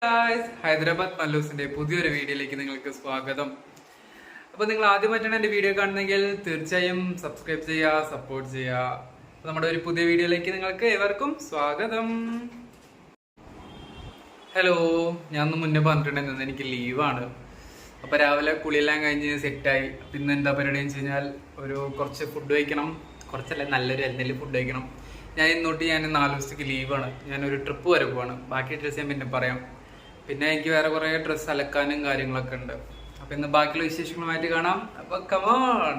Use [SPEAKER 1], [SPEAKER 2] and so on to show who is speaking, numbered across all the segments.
[SPEAKER 1] Guys, Hyderabad മല്ലൂസിന്റെ പുതിയൊരു വീഡിയോയിലേക്ക് നിങ്ങൾക്ക് സ്വാഗതം. അപ്പോൾ നിങ്ങൾ ആദ്യമായിട്ടാണ് എൻ്റെ വീഡിയോ കാണുന്നതെങ്കിൽ തീർച്ചയായും സബ്സ്ക്രൈബ് ചെയ്യുക, സപ്പോർട്ട് ചെയ്യുക. നമ്മുടെ ഒരു പുതിയ വീഡിയോയിലേക്ക് നിങ്ങൾക്ക് ഏവർക്കും സ്വാഗതം. ഹലോ, ഞാൻ മുന്നേ പറഞ്ഞിട്ടുണ്ടായിരുന്നു എനിക്ക് ലീവാണ്. അപ്പോൾ രാവിലെ കുളിയെല്ലാം കഴിഞ്ഞ് സെറ്റായി. പിന്നെ എന്താ പരിപാടി എന്ന് വെച്ച് കഴിഞ്ഞാൽ കുറച്ച് ഫുഡ് കഴിക്കണം. കുറച്ചല്ല, നല്ലൊരു എന്തെങ്കിലും ഫുഡ് കഴിക്കണം. ഞാൻ 4 ദിവസത്തേക്ക് ലീവാണ്. ഞാനൊരു ട്രിപ്പ് വരെ പോവാണ്. ബാക്കി ഡ്രസ്സ് ഞാൻ പിന്നെ പറയാം. പിന്നെ എനിക്ക് വേറെ കുറേ ഡ്രസ്സ് അലക്കാനും കാര്യങ്ങളൊക്കെ ഉണ്ട്. അപ്പം ഇന്ന് ബാക്കിയുള്ള വിശേഷങ്ങളുമായിട്ട് കാണാം. അപ്പോൾ കമോൺ.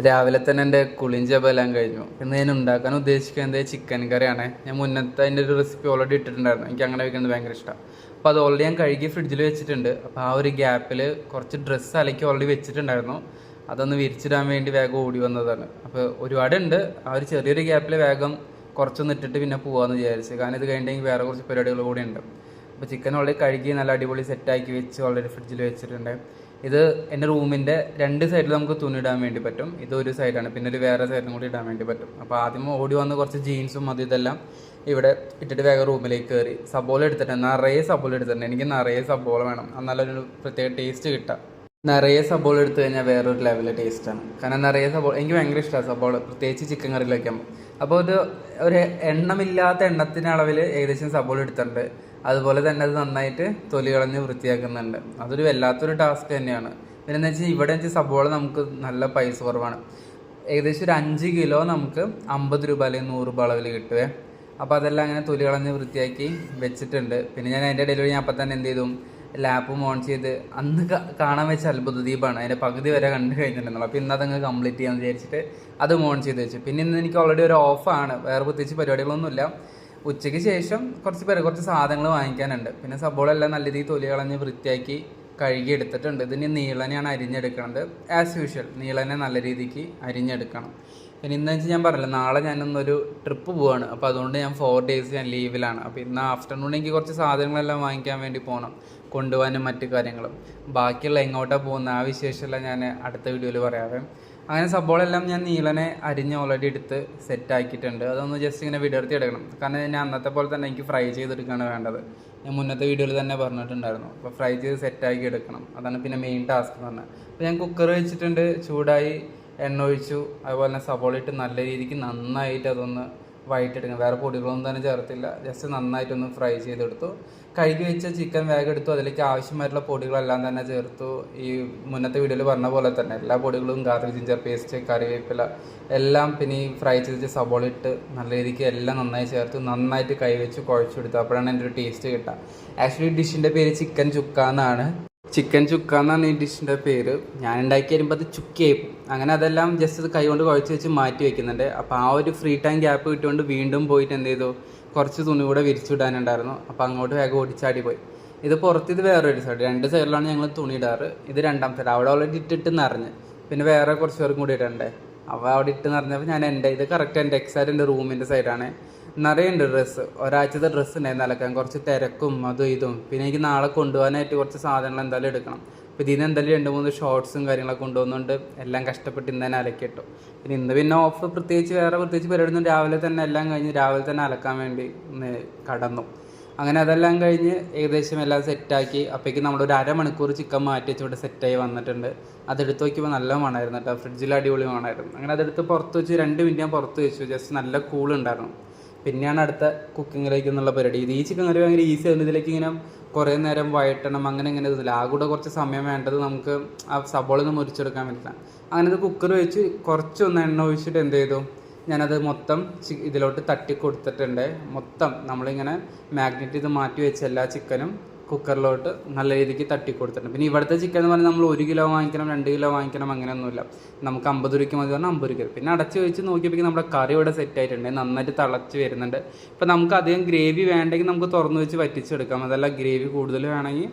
[SPEAKER 1] രാവിലെ തന്നെ എൻ്റെ കുളിഞ്ചെല്ലാം കഴിഞ്ഞു. ഇന്ന് ഞാൻ ഉണ്ടാക്കാൻ ഉദ്ദേശിക്കുന്നത് ചിക്കൻ കറിയാണ്. ഞാൻ മുന്നത്തെ അതിൻ്റെ ഒരു റെസിപ്പി ഓൾറെഡി ഇട്ടിട്ടുണ്ടായിരുന്നു. എനിക്ക് അങ്ങനെ വയ്ക്കുന്നത് ഭയങ്കര ഇഷ്ടമാണ്. അപ്പോൾ അത് ഓൾറെഡി ഞാൻ കഴുകി ഫ്രിഡ്ജിൽ വെച്ചിട്ടുണ്ട്. അപ്പോൾ ആ ഒരു ഗ്യാപ്പിൽ കുറച്ച് ഡ്രസ്സ് അലക്കി ഓൾറെഡി വെച്ചിട്ടുണ്ടായിരുന്നു. അതൊന്ന് വിരിച്ചിടാൻ വേണ്ടി വേഗം ഓടി വന്നതാണ്. അപ്പോൾ ഒരുപാടുണ്ട്. ആ ഒരു ചെറിയൊരു ഗ്യാപ്പിൽ വേഗം കുറച്ചൊന്ന് ഇട്ടിട്ട് പിന്നെ പോകാമെന്ന് വിചാരിച്ചു. കാരണം ഇത് കഴിഞ്ഞിട്ടെങ്കിൽ വേറെ കുറച്ച് പരിപാടികൾ കൂടി ഉണ്ട്. അപ്പോൾ ചിക്കൻ ഓൾറെഡി കഴുകി നല്ല അടിപൊളി സെറ്റാക്കി വെച്ച് ഓൾറെഡി ഫ്രിഡ്ജിൽ വെച്ചിട്ടുണ്ട്. ഇത് എൻ്റെ റൂമിൻ്റെ 2 സൈഡിൽ നമുക്ക് തുണി ഇടാൻ വേണ്ടി പറ്റും. ഇത് ഒരു സൈഡാണ്, പിന്നെ ഒരു വേറെ സൈഡിലും കൂടി ഇടാൻ വേണ്ടി പറ്റും. അപ്പോൾ ആദ്യം ഓടി വന്ന് കുറച്ച് ജീൻസും അത് ഇതെല്ലാം ഇവിടെ ഇട്ടിട്ട് വേഗം റൂമിലേക്ക് കയറി സബോള എടുത്തിട്ടുണ്ട്. നിറയെ സബോള എടുത്തിട്ടുണ്ട്. എനിക്ക് നിറയെ സബോള വേണം, നല്ലൊരു പ്രത്യേക ടേസ്റ്റ് കിട്ടാം. നിറയെ സബോള എടുത്തു കഴിഞ്ഞാൽ വേറൊരു ലെവലിലെ ടേസ്റ്റാണ്. കാരണം നിറയെ സബോള എനിക്ക് ഭയങ്കര ഇഷ്ടമാണ് സബോള, പ്രത്യേകിച്ച് ചിക്കൻ കറിയിൽ വയ്ക്കുമ്പോൾ. അപ്പോൾ ഒരു എണ്ണമില്ലാത്ത എണ്ണത്തിൻ്റെ അളവിൽ ഏകദേശം സബോള എടുത്തിട്ടുണ്ട്. അതുപോലെ തന്നെ അത് നന്നായിട്ട് തൊലി കളഞ്ഞ് വൃത്തിയാക്കുന്നുണ്ട്. അതൊരു വല്ലാത്തൊരു ടാസ്ക് തന്നെയാണ്. പിന്നെ എന്താ വെച്ചാൽ ഇവിടെ വെച്ചാൽ സബോള നമുക്ക് നല്ല പൈസ കുറവാണ്. ഏകദേശം ഒരു 5 കിലോ നമുക്ക് 50 രൂപ അല്ലെങ്കിൽ 100 രൂപ അളവിൽ കിട്ടുവേ. അപ്പോൾ അതെല്ലാം അങ്ങനെ തൊലി കളഞ്ഞ് വൃത്തിയാക്കി വെച്ചിട്ടുണ്ട്. പിന്നെ ഞാൻ അതിൻ്റെ ഇടയിൽ ഞാൻ അപ്പം തന്നെ എന്ത് ചെയ്തു, ലാപ്പും ഓൺ ചെയ്ത് അന്ന് കാണാൻ വെച്ച അത്ഭുത ദീപമാണ്. അതിൻ്റെ പകുതി വരെ കണ്ടു കഴിഞ്ഞിട്ടുണ്ടെന്നുള്ളൂ. അപ്പോൾ ഇന്ന് അതങ്ങ് കംപ്ലീറ്റ് ചെയ്യാമെന്ന് വിചാരിച്ചിട്ട് അത് ഓൺ ചെയ്ത് വെച്ചു. പിന്നെ ഇന്ന് എനിക്ക് ഓൾറെഡി ഒരു ഓഫാണ്, വേറെ പ്രത്യേകിച്ച് പരിപാടികളൊന്നുമില്ല. ഉച്ചയ്ക്ക് ശേഷം കുറച്ച് സാധനങ്ങൾ വാങ്ങിക്കാനുണ്ട്. പിന്നെ സബോള എല്ലാം നല്ല രീതിയിൽ തൊലി കളഞ്ഞ് വൃത്തിയാക്കി കഴുകി എടുത്തിട്ടുണ്ട്. ഇതിന് നീളനെയാണ് അരിഞ്ഞെടുക്കുന്നത്. ആസ് യൂഷ്വൽ നീളനെ നല്ല രീതിക്ക് അരിഞ്ഞെടുക്കണം. പിന്നെ ഇന്ന് വെച്ചാൽ ഞാൻ പറഞ്ഞില്ല, നാളെ ഞാനൊന്നൊരു ട്രിപ്പ് പോവാണ്. അപ്പോൾ അതുകൊണ്ട് ഞാൻ 4 ഡേയ്സ് ഞാൻ ലീവിലാണ്. അപ്പോൾ ഇന്ന് ആഫ്റ്റർനൂൺ എനിക്ക് കുറച്ച് സാധനങ്ങളെല്ലാം വാങ്ങിക്കാൻ വേണ്ടി പോകണം, കൊണ്ടുപോകാനും മറ്റു കാര്യങ്ങളും. ബാക്കിയുള്ള എങ്ങോട്ടാണ് പോകുന്ന ആ വിശേഷമെല്ലാം ഞാൻ അടുത്ത വീഡിയോയിൽ പറയാവേ. അങ്ങനെ സബോള എല്ലാം ഞാൻ നീളനെ അരിഞ്ഞ് ഓൾറെഡി എടുത്ത് സെറ്റാക്കിയിട്ടുണ്ട്. അതൊന്ന് ജസ്റ്റ് ഇങ്ങനെ വിടർത്തി എടുക്കണം. കാരണം ഞാൻ അന്നത്തെ പോലെ തന്നെ എനിക്ക് ഫ്രൈ ചെയ്തെടുക്കുകയാണ് വേണ്ടത്. ഞാൻ മുന്നത്തെ വീഡിയോയിൽ തന്നെ പറഞ്ഞിട്ടുണ്ടായിരുന്നു. അപ്പോൾ ഫ്രൈ ചെയ്ത് സെറ്റാക്കി എടുക്കണം, അതാണ് പിന്നെ മെയിൻ ടാസ്ക് എന്ന് പറഞ്ഞത്. അപ്പോൾ ഞാൻ കുക്കർ വെച്ചിട്ടുണ്ട്, ചൂടായി എണ്ണ ഒഴിച്ചു. അതുപോലെ തന്നെ സബോള ഇട്ട് നല്ല രീതിക്ക് നന്നായിട്ട് അതൊന്ന് വഴറ്റിയെടുക്കണം. വേറെ പൊടികളൊന്നും തന്നെ ചേർത്തില്ല, ജസ്റ്റ് നന്നായിട്ടൊന്ന് ഫ്രൈ ചെയ്തെടുത്തു. കഴുകി വെച്ച ചിക്കൻ വേഗം എടുത്തു. അതിലേക്ക് ആവശ്യമായിട്ടുള്ള പൊടികളെല്ലാം തന്നെ ചേർത്തു. ഈ മുന്നത്തെ വീഡിയോയിൽ പറഞ്ഞ പോലെ തന്നെ എല്ലാ പൊടികളും, ഗാർലിക് ജിഞ്ചർ പേസ്റ്റ്, കറിവേപ്പില എല്ലാം, പിന്നെ ഈ ഫ്രൈ ചെയ്ത് സബോള ഇട്ട് നല്ല രീതിക്ക് എല്ലാം നന്നായി ചേർത്ത് നന്നായിട്ട് കൈവച്ച് കുഴച്ചെടുത്തു. അപ്പോഴാണ് എൻ്റെ ഒരു ടേസ്റ്റ് കിട്ടുക. ആക്ച്വലി ഡിഷിൻ്റെ പേര് ചിക്കൻ ചുക്ക എന്നാണ്. ചിക്കൻ ചുക്ക എന്നാണ് ഈ ഡിഷിൻ്റെ പേര്. ഞാൻ ഉണ്ടാക്കി വരുമ്പോൾ അത് ചുക്കയായി പോകും. അങ്ങനെ അതെല്ലാം ജസ്റ്റ് കൈ കൊണ്ട് കുഴച്ച് വെച്ച് മാറ്റി വയ്ക്കുന്നുണ്ട്. അപ്പോൾ ആ ഒരു ഫ്രീ ടൈം ഗ്യാപ്പ് കിട്ടുകൊണ്ട് വീണ്ടും പോയിട്ട് എന്ത് ചെയ്തു, കുറച്ച് തുണി കൂടെ വിരിച്ചിടാനുണ്ടായിരുന്നു. അപ്പോൾ അങ്ങോട്ട് വേഗം ഓടിച്ചാടി പോയി. ഇത് ഇത് വേറൊരു സൈഡ്, 2 സൈഡിലാണ് ഞങ്ങൾ തുണി ഇടാറ്. ഇത് 2ാം സൈഡ്. അവിടെ ഓൾറെഡി ഇട്ടിട്ട് നിറഞ്ഞ്, പിന്നെ വേറെ കുറച്ച് പേർക്കും കൂടി ഇടണ്ടേ. അപ്പോൾ അവിടെ ഇട്ട് നിറഞ്ഞപ്പോൾ ഞാൻ ഇത് കറക്റ്റ് എൻ്റെ എക്സാക്റ്റ് എൻ്റെ റൂമിൻ്റെ സൈഡാണ്. നിറയുണ്ട് ഡ്രസ്സ്, ഒരാഴ്ചത്തെ ഡ്രസ്സ് ഉണ്ടായിരുന്നു അലക്കാൻ. കുറച്ച് തിരക്കും അതും ഇതും. പിന്നെ എനിക്ക് നാളെ കൊണ്ടുപോകാനായിട്ട് കുറച്ച് സാധനങ്ങൾ എന്തായാലും എടുക്കണം. അപ്പോൾ ഇതിന് എന്തായാലും 2-3 ഷോർട്സും കാര്യങ്ങളൊക്കെ കൊണ്ടുപോകുന്നുണ്ട്. എല്ലാം കഷ്ടപ്പെട്ട് ഇന്ന് തന്നെ അലക്കിയിട്ടു. പിന്നെ ഓഫ് പ്രത്യേകിച്ച് പരിപാടിയൊന്നും രാവിലെ തന്നെ എല്ലാം കഴിഞ്ഞ് രാവിലെ തന്നെ അലക്കാൻ വേണ്ടി കടന്നു. അങ്ങനെ അതെല്ലാം കഴിഞ്ഞ് ഏകദേശം എല്ലാം സെറ്റാക്കി. അപ്പോഴേക്ക് നമ്മളൊരു 1/2 മണിക്കൂർ ചിക്കൻ മാറ്റി വെച്ച് ഇവിടെ സെറ്റായി വന്നിട്ടുണ്ട്. അതെടുത്ത് നോക്കിയപ്പോൾ നല്ല മണമായിരുന്നു കേട്ടോ. ഫ്രിഡ്ജിൽ അടിപൊളി മണമായിരുന്നു. അങ്ങനെ അതെടുത്ത് പുറത്ത് വെച്ച് 2 മിനിറ്റ് ഞാൻ പുറത്ത് വെച്ചു. ജസ്റ്റ് നല്ല കൂളുണ്ടായിരുന്നു. പിന്നെയാണ് അടുത്ത കുക്കിങ്ങിലേക്ക് എന്നുള്ള പരിപാടി. ഈ ചിക്കൻ കറി ഭയങ്കര ഈസി ആയിരുന്നു. ഇതിലേക്ക് ഇങ്ങനെ കുറേ നേരം വഴറ്റണം, അങ്ങനെ ഇതില്ല. ആ കൂടെ കുറച്ച് സമയം വേണ്ടത് നമുക്ക് ആ സബോള ഒന്ന് മുറിച്ചെടുക്കാൻ പറ്റില്ല. അങ്ങനെ ഇത് കുക്കർ വെച്ച് കുറച്ചൊന്ന് എണ്ണ ഒഴിച്ചിട്ട് എന്ത് ചെയ്തു, ഞാനത് മൊത്തം ഇതിലോട്ട് തട്ടി കൊടുത്തിട്ടുണ്ട്. മൊത്തം നമ്മളിങ്ങനെ മാഗ്നറ്റ് ചെയ്ത് മാറ്റി വെച്ച എല്ലാ ചിക്കനും കുക്കറിലോട്ട് നല്ല രീതിക്ക് തട്ടി കൊടുത്തിട്ടുണ്ട്. പിന്നെ ഇവിടുത്തെ ചിക്കൻ എന്ന് പറഞ്ഞാൽ നമ്മൾ 1 കിലോ വാങ്ങിക്കണം, 2 കിലോ വാങ്ങിക്കണം, അങ്ങനെയൊന്നുമില്ല. നമുക്ക് 50 രൂപയ്ക്ക് മതി പറഞ്ഞാൽ 50 രൂപ. പിന്നെ അടച്ച് വെച്ച് നോക്കിയപ്പോൾ നമ്മുടെ കറി ഇവിടെ സെറ്റ് ആയിട്ടുണ്ട്, നന്നായിട്ട് തിളച്ച് വരുന്നുണ്ട്. ഇപ്പം നമുക്ക് അധികം ഗ്രേവി വേണ്ടെങ്കിൽ നമുക്ക് തുറന്ന് വെച്ച് വറ്റിച്ചെടുക്കാം. അതല്ല ഗ്രേവി കൂടുതൽ വേണമെങ്കിൽ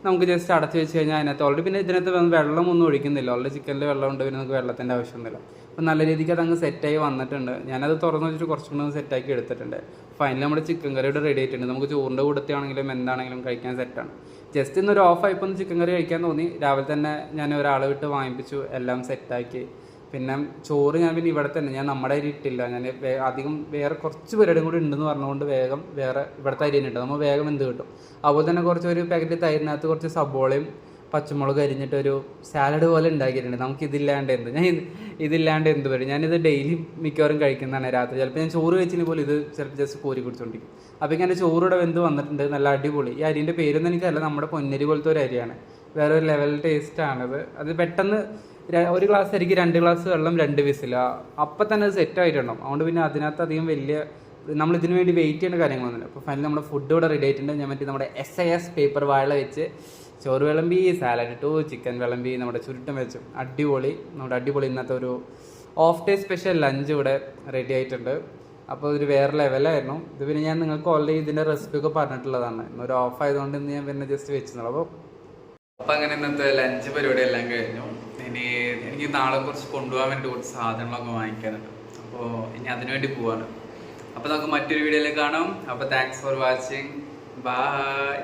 [SPEAKER 1] നമുക്ക് ജസ്റ്റ് അടച്ച് വെച്ച് കഴിഞ്ഞാൽ അതിനകത്ത് ഓൾറെഡി പിന്നെ ഇതിനകത്ത് വെള്ളമൊന്നും ഒഴിക്കുന്നില്ല. ഓൾറെഡി ചിക്കനിൽ വെള്ളമുണ്ട്, പിന്നെ നമുക്ക് വെള്ളത്തിൻ്റെ ആവശ്യമൊന്നുമില്ല. അപ്പം നല്ല രീതിക്ക് അതങ്ങ് സെറ്റായി വന്നിട്ടുണ്ട്. ഞാനത് തുറന്ന് വെച്ചിട്ട് കുറച്ചും കൂടെ സെറ്റാക്കി എടുത്തിട്ടുണ്ട്. ഫൈനലി നമ്മുടെ ചിക്കൻ കറിയുടെ റെഡി ആയിട്ടുണ്ട്. നമുക്ക് ചോറിൻ്റെ കൂടത്താണെങ്കിലും എന്താണെങ്കിലും കഴിക്കാൻ സെറ്റാണ്. ജസ്റ്റ് ഇന്നൊരു ഓഫായിപ്പോൾ ഒന്ന് ചിക്കൻ കറി കഴിക്കാൻ തോന്നി. രാവിലെ തന്നെ ഞാൻ ഒരാളെ വിട്ട് വാങ്ങിപ്പിച്ചു, എല്ലാം സെറ്റാക്കി. പിന്നെ ചോറ് ഞാൻ പിന്നെ ഇവിടെ തന്നെ, ഞാൻ നമ്മുടെ അരി ഇട്ടില്ല, ഞാൻ അധികം വേറെ കുറച്ച് പരിപാടിയും കൂടി ഉണ്ടെന്ന് പറഞ്ഞുകൊണ്ട് വേഗം വേറെ ഇവിടുത്തെ അരി തന്നെ ഇട്ടു, നമ്മൾ വേഗം എന്ത് കിട്ടും. അതുപോലെ തന്നെ കുറച്ച് ഒരു പാക്കറ്റ് തൈരിനകത്ത് കുറച്ച് സബോളയും പച്ചമുളക് അരിഞ്ഞിട്ട് ഒരു സാലഡ് പോലെ ഉണ്ടാക്കിയിട്ടുണ്ട്. നമുക്ക് ഇതില്ലാണ്ട് എന്ത് വരും. ഞാനിത് ഡെയിലി മിക്കവാറും കഴിക്കുന്നതാണ് രാത്രി. ചിലപ്പോൾ ഞാൻ ചോറ് കഴിച്ചതിന് പോലും ഇത് ചിലപ്പോൾ ജസ്റ്റ് കോരി കുടിച്ചുകൊണ്ടിരിക്കും. അപ്പോൾ ഇങ്ങനെ ചോറിവിടെ വെന്ത് വന്നിട്ടുണ്ട്, നല്ല അടിപൊളി. ഈ അരിൻ്റെ പേരൊന്നും എനിക്കല്ല, നമ്മുടെ പൊന്നരി പോലത്തെ ഒരു അരിയാണ്, വേറെ ഒരു ലെവൽ ടേസ്റ്റാണിത്. അത് പെട്ടെന്ന് ഒരു ഗ്ലാസ് അരിക്ക് 2 ഗ്ലാസ് വെള്ളം 2 വിസില, അപ്പം തന്നെ അത് സെറ്റായിട്ടുണ്ടാവും. അതുകൊണ്ട് പിന്നെ അതിനകത്ത് അധികം വലിയ നമ്മൾ ഇതിനു വേണ്ടി വെയിറ്റ് ചെയ്യേണ്ട കാര്യങ്ങളൊന്നുമില്ല. അപ്പോൾ ഫൈനലി നമ്മുടെ ഫുഡ് ഇവിടെ റെഡി ആയിട്ടുണ്ട്. ഞാൻ മറ്റേ നമ്മുടെ SAS പേപ്പർ വാഴ വെച്ച് ചോറ് വിളമ്പി, സാലഡ് ഇട്ടു, ചിക്കൻ വിളമ്പി, നമ്മുടെ ചുരുട്ടം വെച്ചു, അടിപൊളി. നമ്മുടെ അടിപൊളി ഇന്നത്തെ ഒരു ഓഫ് ഡേ സ്പെഷ്യൽ ലഞ്ച് ഇവിടെ റെഡി ആയിട്ടുണ്ട്. അപ്പോൾ ഇതൊരു വേറെ ലെവലായിരുന്നു. ഇത് പിന്നെ ഞാൻ നിങ്ങൾക്ക് ഓൾറെഡി ഇതിൻ്റെ റെസിപ്പി ഒക്കെ പറഞ്ഞിട്ടുള്ളതാണ്. ഇന്നൊരു ഓഫ് ആയതുകൊണ്ട് ഇന്ന് ഞാൻ പിന്നെ ജസ്റ്റ് വെച്ചെന്നുള്ളൂ. അപ്പോൾ അങ്ങനെ ഇന്നത്തെ ലഞ്ച് പരിപാടി എല്ലാം കഴിഞ്ഞു. ഇനി എനിക്ക് നാളെ കുറച്ച് കൊണ്ടുപോകാൻ വേണ്ടി കുറച്ച് സാധനങ്ങളൊക്കെ വാങ്ങിക്കാനുണ്ട്. അപ്പോൾ ഇനി അതിനുവേണ്ടി പോവാണ്. അപ്പോൾ നമുക്ക് മറ്റൊരു വീഡിയോയിൽ കാണാം. അപ്പോൾ താങ്ക്സ് ഫോർ വാച്ചിങ്. ബൈ.